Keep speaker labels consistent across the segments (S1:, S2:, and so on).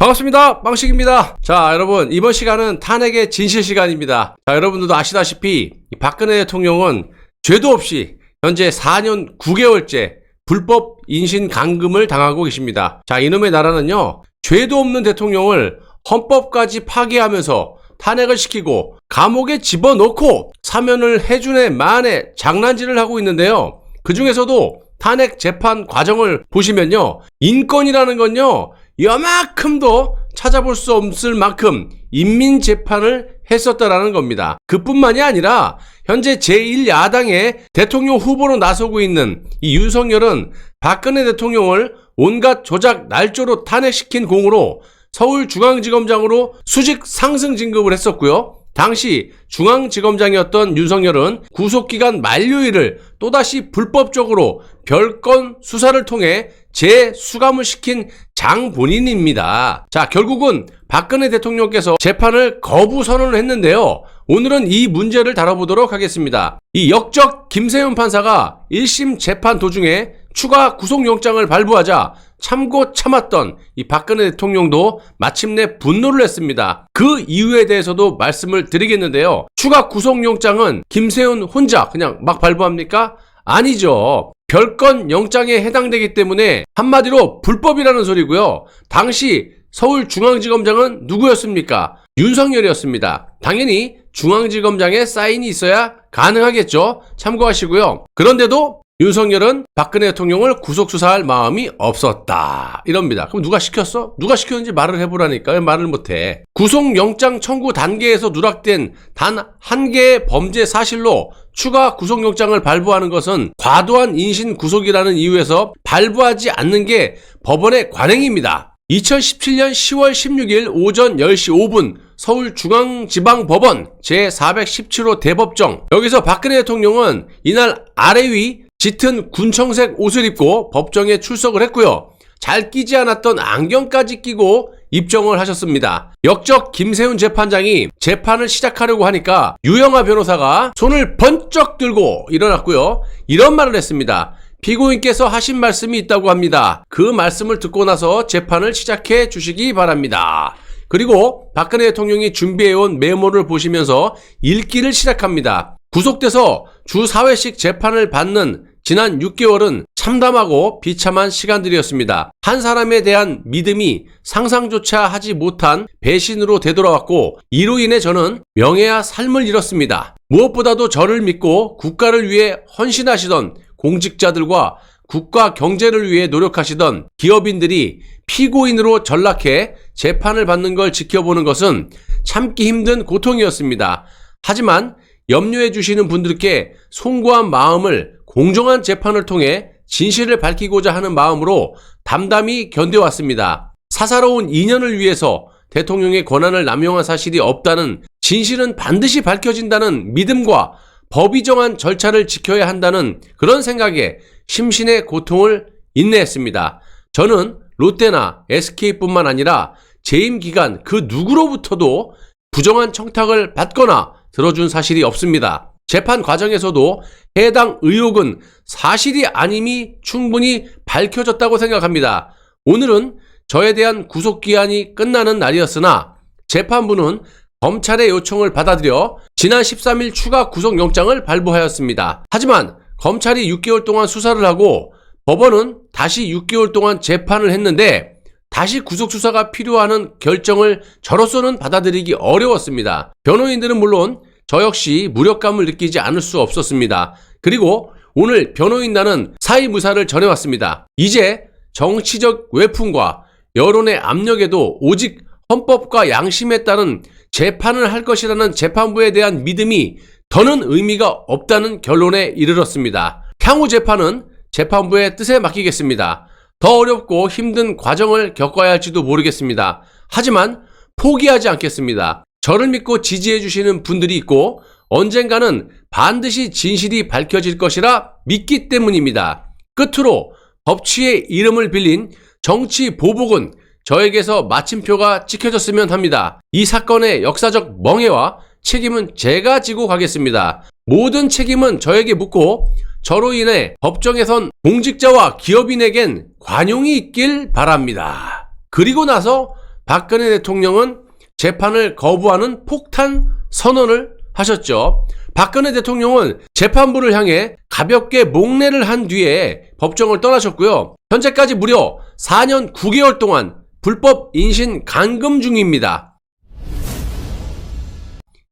S1: 반갑습니다. 빵식입니다. 자, 여러분, 이번 시간은 탄핵의 진실 시간입니다. 자, 여러분들도 아시다시피 박근혜 대통령은 죄도 없이 현재 4년 9개월째 불법 인신 감금을 당하고 계십니다. 자, 이놈의 나라는요, 죄도 없는 대통령을 헌법까지 파괴하면서 탄핵을 시키고 감옥에 집어넣고 사면을 해준에 만에 장난질을 하고 있는데요. 그 중에서도 탄핵 재판 과정을 보시면요, 인권이라는 건요, 요만큼도 찾아볼 수 없을 만큼 인민재판을 했었다라는 겁니다. 그뿐만이 아니라 현재 제1야당의 대통령 후보로 나서고 있는 이 윤석열은 박근혜 대통령을 온갖 조작 날조로 탄핵시킨 공으로 서울중앙지검장으로 수직 상승 진급을 했었고요. 당시 중앙지검장이었던 윤석열은 구속기간 만료일을 또다시 불법적으로 별건 수사를 통해 재수감을 시킨 장본인입니다. 자, 결국은 박근혜 대통령께서 재판을 거부 선언을 했는데요. 오늘은 이 문제를 다뤄보도록 하겠습니다. 이 역적 김세윤 판사가 1심 재판 도중에 추가 구속영장을 발부하자 참고 참았던 이 박근혜 대통령도 마침내 분노를 했습니다. 그 이유에 대해서도 말씀을 드리겠는데요. 추가 구속영장은 김세윤 혼자 그냥 막 발부합니까? 아니죠. 별건 영장에 해당되기 때문에 한마디로 불법이라는 소리고요. 당시 서울중앙지검장은 누구였습니까? 윤석열이었습니다. 당연히 중앙지검장의 사인이 있어야 가능하겠죠. 참고하시고요. 그런데도 윤석열은 박근혜 대통령을 구속수사할 마음이 없었다, 이럽니다. 그럼 누가 시켰어? 누가 시켰는지 말을 해보라니까. 왜 말을 못해? 구속영장 청구 단계에서 누락된 단 한 개의 범죄 사실로 추가 구속영장을 발부하는 것은 과도한 인신 구속이라는 이유에서 발부하지 않는 게 법원의 관행입니다. 2017년 10월 16일 오전 10시 5분 서울중앙지방법원 제417호 대법정, 여기서 박근혜 대통령은 이날 아래 위 짙은 군청색 옷을 입고 법정에 출석을 했고요. 잘 끼지 않았던 안경까지 끼고 입정을 하셨습니다. 역적 김세윤 재판장이 재판을 시작하려고 하니까 유영하 변호사가 손을 번쩍 들고 일어났고요. 이런 말을 했습니다. 피고인께서 하신 말씀이 있다고 합니다. 그 말씀을 듣고 나서 재판을 시작해 주시기 바랍니다. 그리고 박근혜 대통령이 준비해온 메모를 보시면서 읽기를 시작합니다. 구속돼서 주 4회씩 재판을 받는 지난 6개월은 참담하고 비참한 시간들이었습니다. 한 사람에 대한 믿음이 상상조차 하지 못한 배신으로 되돌아왔고, 이로 인해 저는 명예와 삶을 잃었습니다. 무엇보다도 저를 믿고 국가를 위해 헌신하시던 공직자들과 국가 경제를 위해 노력하시던 기업인들이 피고인으로 전락해 재판을 받는 걸 지켜보는 것은 참기 힘든 고통이었습니다. 하지만 염려해 주시는 분들께 송구한 마음을 공정한 재판을 통해 진실을 밝히고자 하는 마음으로 담담히 견뎌왔습니다. 사사로운 인연을 위해서 대통령의 권한을 남용한 사실이 없다는, 진실은 반드시 밝혀진다는 믿음과 법이 정한 절차를 지켜야 한다는 그런 생각에 심신의 고통을 인내했습니다. 저는 롯데나 SK뿐만 아니라 재임 기간 그 누구로부터도 부정한 청탁을 받거나 들어준 사실이 없습니다. 재판 과정에서도 해당 의혹은 사실이 아님이 충분히 밝혀졌다고 생각합니다. 오늘은 저에 대한 구속기한이 끝나는 날이었으나 재판부는 검찰의 요청을 받아들여 지난 13일 추가 구속영장을 발부하였습니다. 하지만 검찰이 6개월 동안 수사를 하고 법원은 다시 6개월 동안 재판을 했는데 다시 구속수사가 필요하는 결정을 저로서는 받아들이기 어려웠습니다. 변호인들은 물론 저 역시 무력감을 느끼지 않을 수 없었습니다. 그리고 오늘 변호인단은 사의무사를 전해왔습니다. 이제 정치적 외풍과 여론의 압력에도 오직 헌법과 양심에 따른 재판을 할 것이라는 재판부에 대한 믿음이 더는 의미가 없다는 결론에 이르렀습니다. 향후 재판은 재판부의 뜻에 맡기겠습니다. 더 어렵고 힘든 과정을 겪어야 할지도 모르겠습니다. 하지만 포기하지 않겠습니다. 저를 믿고 지지해 주시는 분들이 있고 언젠가는 반드시 진실이 밝혀질 것이라 믿기 때문입니다. 끝으로 법치의 이름을 빌린 정치 보복은 저에게서 마침표가 찍혀졌으면 합니다. 이 사건의 역사적 멍해와 책임은 제가 지고 가겠습니다. 모든 책임은 저에게 묻고 저로 인해 법정에선 공직자와 기업인에겐 관용이 있길 바랍니다. 그리고 나서 박근혜 대통령은 재판을 거부하는 폭탄 선언을 하셨죠. 박근혜 대통령은 재판부를 향해 가볍게 목례를 한 뒤에 법정을 떠나셨고요. 현재까지 무려 4년 9개월 동안 불법 인신 감금 중입니다.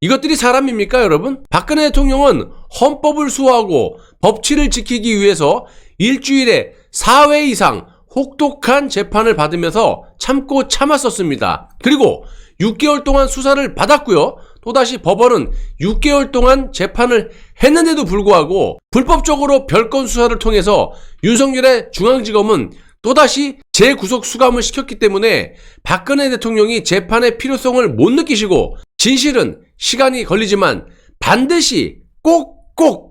S1: 이것들이 사람입니까, 여러분? 박근혜 대통령은 헌법을 수호하고 법치를 지키기 위해서 일주일에 4회 이상 혹독한 재판을 받으면서 참고 참았었습니다. 그리고 6개월 동안 수사를 받았고요. 또다시 법원은 6개월 동안 재판을 했는데도 불구하고 불법적으로 별건 수사를 통해서 윤석열의 중앙지검은 또다시 재구속 수감을 시켰기 때문에 박근혜 대통령이 재판의 필요성을 못 느끼시고 진실은 시간이 걸리지만 반드시 꼭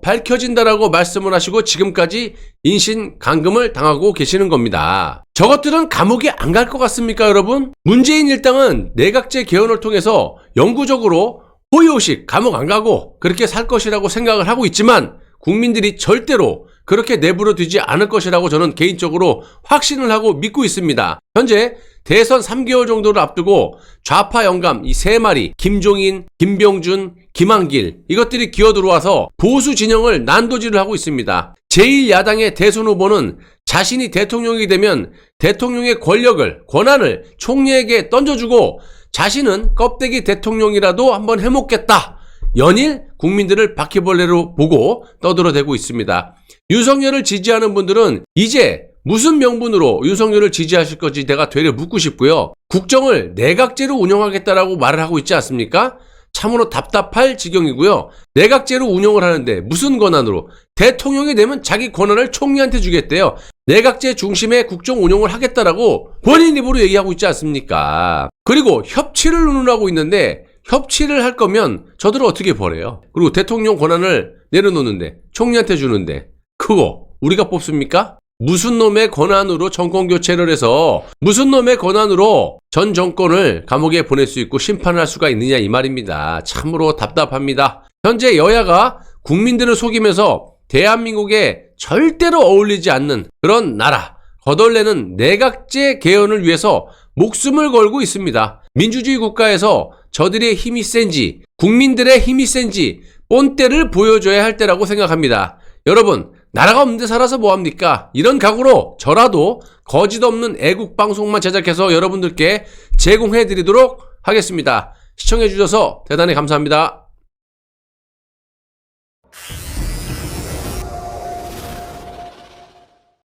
S1: 밝혀진다라고 말씀을 하시고 지금까지 인신 감금을 당하고 계시는 겁니다. 저것들은 감옥에 안 갈 것 같습니까, 여러분? 문재인 일당은 내각제 개헌을 통해서 영구적으로 호의호식 감옥 안 가고 그렇게 살 것이라고 생각을 하고 있지만 국민들이 절대로 그렇게 내버려 두지 않을 것이라고 저는 개인적으로 확신을 하고 믿고 있습니다. 현재 대선 3개월 정도를 앞두고 좌파 영감 이 세 마리 김종인, 김병준, 김한길 이것들이 기어들어와서 보수 진영을 난도질을 하고 있습니다. 제1야당의 대선 후보는 자신이 대통령이 되면 대통령의 권한을 총리에게 던져주고 자신은 껍데기 대통령이라도 한번 해먹겠다. 연일 국민들을 바퀴벌레로 보고 떠들어대고 있습니다. 윤석열을 지지하는 분들은 이제 무슨 명분으로 윤석열을 지지하실 건지 내가 되려 묻고 싶고요. 국정을 내각제로 운영하겠다라고 말을 하고 있지 않습니까? 참으로 답답할 지경이고요. 내각제로 운영을 하는데 무슨 권한으로? 대통령이 되면 자기 권한을 총리한테 주겠대요. 내각제 중심의 국정 운영을 하겠다라고 본인 입으로 얘기하고 있지 않습니까? 그리고 협치를 운운하고 있는데 협치를 할 거면 저들을 어떻게 벌해요? 그리고 대통령 권한을 내려놓는데 총리한테 주는데 그거 우리가 뽑습니까? 무슨 놈의 권한으로 정권 교체를 해서 무슨 놈의 권한으로 전 정권을 감옥에 보낼 수 있고 심판할 수가 있느냐 이 말입니다. 참으로 답답합니다. 현재 여야가 국민들을 속이면서 대한민국에 절대로 어울리지 않는 그런 나라 거덜내는 내각제 개헌을 위해서 목숨을 걸고 있습니다. 민주주의 국가에서 저들의 힘이 센지 국민들의 힘이 센지 본때를 보여줘야 할 때라고 생각합니다. 여러분 나라가 없는데 살아서 뭐합니까? 이런 각오로 저라도 거짓 없는 애국 방송만 제작해서 여러분들께 제공해드리도록 하겠습니다. 시청해주셔서 대단히 감사합니다.